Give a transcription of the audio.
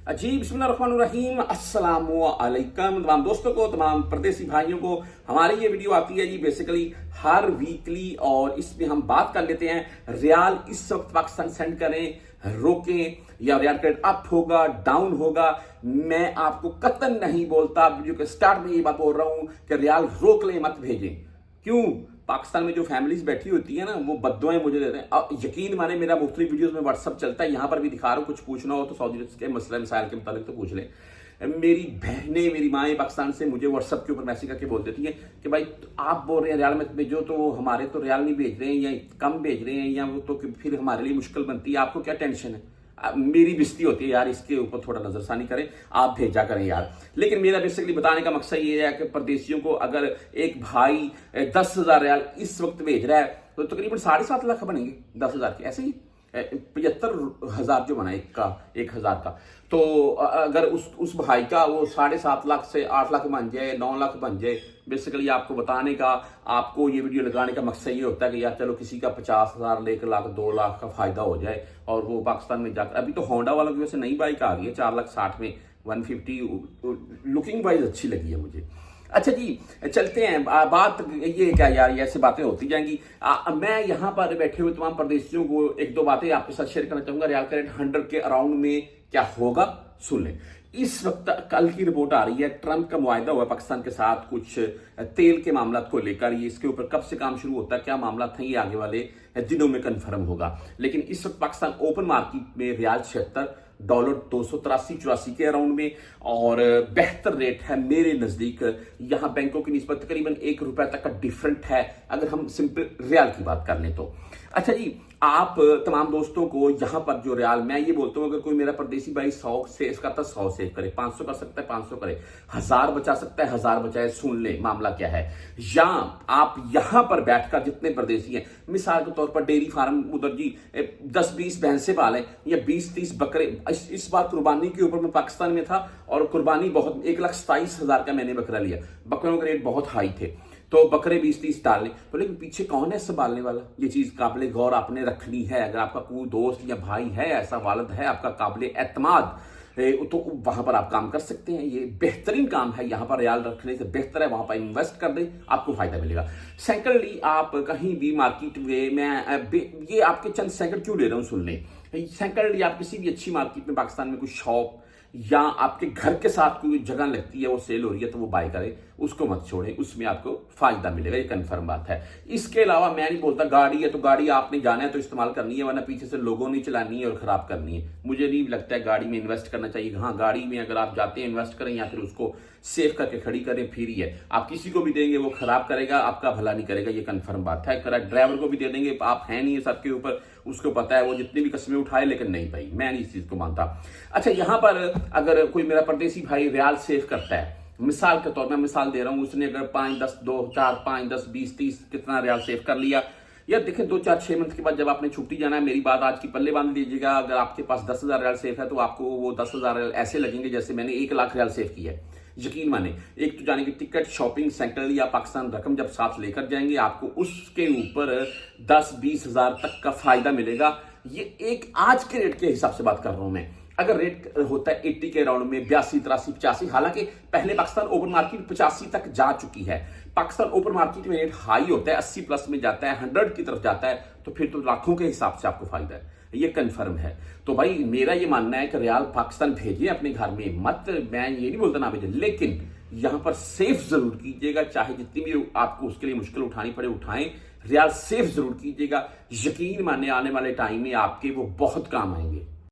जी बिस्मिल्लाहिर्रहमानिर्रहीम अस्सलाम वालेकुम तमाम दोस्तों को, तमाम परदेसी भाइयों को। हमारी ये वीडियो आती है जी बेसिकली हर वीकली, और इसमें हम बात कर लेते हैं रियाल इस वक्त पाकिस्तान सेंड करें, रोकें, या रियाल क्रेडिट अप होगा डाउन होगा। मैं आपको कतन नहीं बोलता, वीडियो के स्टार्ट में ये बात बोल रहा हूं कि रियाल रोक लें, मत भेजें। क्यों? पाकिस्तान में जो फैमिलीज बैठी होती है ना, वो बद्दुआएं मुझे देते हैं। अब यकीन माने, मेरा मुख्तलिफ वीडियोस में व्हाट्सअप चलता है, यहां पर भी दिखा रहा हूं। कुछ पूछना हो तो सऊदी के मसले मसाइल के मुताबिक तो पूछ लें। मेरी बहनें, मेरी माएँ पाकिस्तान से मुझे व्हाट्सअप के ऊपर मैसेज करके बोल देती हैं कि भाई आप बोल रहे हैं रियाल मत भेजो, तो हमारे तो रियाल नहीं भेज रहे हैं या कम भेज रहे हैं, या वो तो फिर हमारे लिए मुश्किल बनती है। आपको क्या टेंशन है? मेरी बिस्ती होती है यार, इसके ऊपर थोड़ा नजरसानी करें, आप भेजा करें यार। लेकिन मेरा बेसिकली बताने का मकसद ये है कि परदेशियों को अगर एक भाई 10,000 रियाल इस वक्त भेज रहा है तो तकरीबन 7.5 लाख बनेंगे 10,000 के, ऐसे ही 75,000 जो बना एक हजार का। तो अगर उस भाई का वो 7.5 लाख से 8 लाख बन जाए, 9 लाख बन जाए, बेसिकली आपको बताने का, आपको ये वीडियो लगाने का मकसद ये होता है कि यार चलो किसी का 50,000, 1 लाख, 2 लाख का फायदा हो जाए। और वो पाकिस्तान में जाकर, अभी तो होंडा वालों की वजह से नई बाइक आ गई है 4,60,000 में 150, लुकिंग वाइज अच्छी लगी है मुझे। अच्छा जी, चलते हैं। बात ये क्या यार, ये ऐसी बातें होती जाएंगी। मैं यहाँ पर बैठे हुए तमाम परदेशियों को एक दो बातें आपके साथ शेयर करना चाहूंगा। रियाल क्रेडिट 100 के अराउंड में क्या होगा, सुन लें। इस वक्त कल की रिपोर्ट आ रही है, ट्रंप का मुआहदा हुआ पाकिस्तान के साथ कुछ तेल के मामला को लेकर। ये इसके ऊपर कब से काम शुरू होता है, क्या मामला था, ये आगे वाले दिनों में कंफर्म होगा। लेकिन इस वक्त पाकिस्तान ओपन मार्केट में रियाल $76, 283-84 के अराउंड में, और बेहतर रेट है मेरे नजदीक। यहां बैंकों की निस्बत तकरीबन ₹1 तक का डिफरेंट है अगर हम सिंपल रियाल की बात कर लें तो। अच्छा जी, आप तमाम दोस्तों को यहां पर जो रियाल, मैं ये बोलता हूं अगर कोई मेरा परदेसी भाई 100 सेव करता है 100 सेव करे, 500 कर सकता है 500 करे, 1000 बचा सकता है 1000 बचाए। सुन ले मामला क्या है। या आप यहां पर बैठकर जितने परदेसी हैं, मिसाल के तौर पर डेयरी फार्म उधर जी 10-20 भैंसे पालें या 20-30 बकरे। इस बार कुर्बानी के ऊपर मैं पाकिस्तान में था और कुर्बानी बहुत 1,27,000 का मैंने बकरा लिया। बकरों के रेट बहुत हाई थे, तो बकरे 20-30 डालने तो, लेकिन पीछे कौन है संभालने वाला? ये चीज काबिल गौर आपने रखनी है। अगर आपका कोई दोस्त या भाई है, ऐसा वालिद है आपका काबिल एतमाद, तो वहां पर आप काम कर सकते हैं। ये बेहतरीन काम है, यहां पर रियाल रखने से बेहतर है वहां पर इन्वेस्ट कर दें, आपको फायदा मिलेगा। सेकेंडली, आप कहीं भी मार्केट में, मैं ये आपके चंद सेकंड क्यों ले रहा हूं, सुन लें। सेकेंडली, आप किसी भी अच्छी मार्केट में पाकिस्तान में कुछ शॉप या आपके घर के साथ कोई जगह लगती है, वो सेल हो रही है, तो वो बाय करें, उसको मत छोड़ें, उसमें आपको फायदा मिलेगा, ये कंफर्म बात है। इसके अलावा मैं नहीं बोलता, गाड़ी है तो गाड़ी आपने जाना है तो इस्तेमाल करनी है, वरना पीछे से लोगों ने चलानी है और खराब करनी है। मुझे नहीं लगता है गाड़ी में इन्वेस्ट करना चाहिए। हाँ, गाड़ी में अगर आप जाते हैं इन्वेस्ट करें, या फिर उसको सेव करके खड़ी करें, फिर ही है। आप किसी को भी देंगे वो खराब करेगा, आपका भला नहीं करेगा, ये कंफर्म बात है। करेक्ट, ड्राइवर को भी दे देंगे, आप हैं नहीं सबके ऊपर, उसको पता है, वो जितनी भी कस्में उठाए, लेकिन नहीं भाई, मैं नहीं इस चीज को मानता। अच्छा, यहां पर अगर कोई मेरा परदेसी भाई रियाल सेव करता है, मिसाल के तौर में मिसाल दे रहा हूं, उसने अगर 5, 10, 2, 4, 5, 10, 20, 30 कितना रियाल सेव कर लिया, यार देखें 2, 4, 6 मंथ के बाद जब आपने छुट्टी जाना है, मेरी बात आज की पल्ले बांध लीजिएगा। अगर आपके पास 10,000 रियाल सेव है तो आपको वो 10,000 रियाल ऐसे लगेंगे जैसे मैंने 1 लाख रियाल सेव किया है। यकीन माने, एक तो जाने की टिकट, शॉपिंग, सेंट्रल या पाकिस्तान रकम जब साथ लेकर जाएंगे, आपको उसके ऊपर 10-20 हजार तक का फायदा मिलेगा। ये एक आज के रेट के हिसाब से बात कर रहा हूं मैं। अगर रेट होता है 80 के राउंड में, 82, 83, 85, हालांकि पहले पाकिस्तान ओपन मार्केट 85 तक जा चुकी है। पाकिस्तान ओपन मार्केट में रेट हाई होता है, 80 प्लस में जाता है, 100 की तरफ जाता है, तो फिर तो लाखों के हिसाब से आपको फायदा है, ये कंफर्म है। तो भाई मेरा ये मानना है कि रियाल पाकिस्तान भेजिए अपने घर में, मत, मैं ये नहीं बोलता ना भेजिए, लेकिन यहां पर सेफ जरूर कीजिएगा। चाहे जितनी भी आपको उसके लिए मुश्किल उठानी पड़े उठाएं, रियाल सेफ जरूर कीजिएगा। यकीन माने, आने वाले टाइम में आपके वो बहुत काम आएंगे।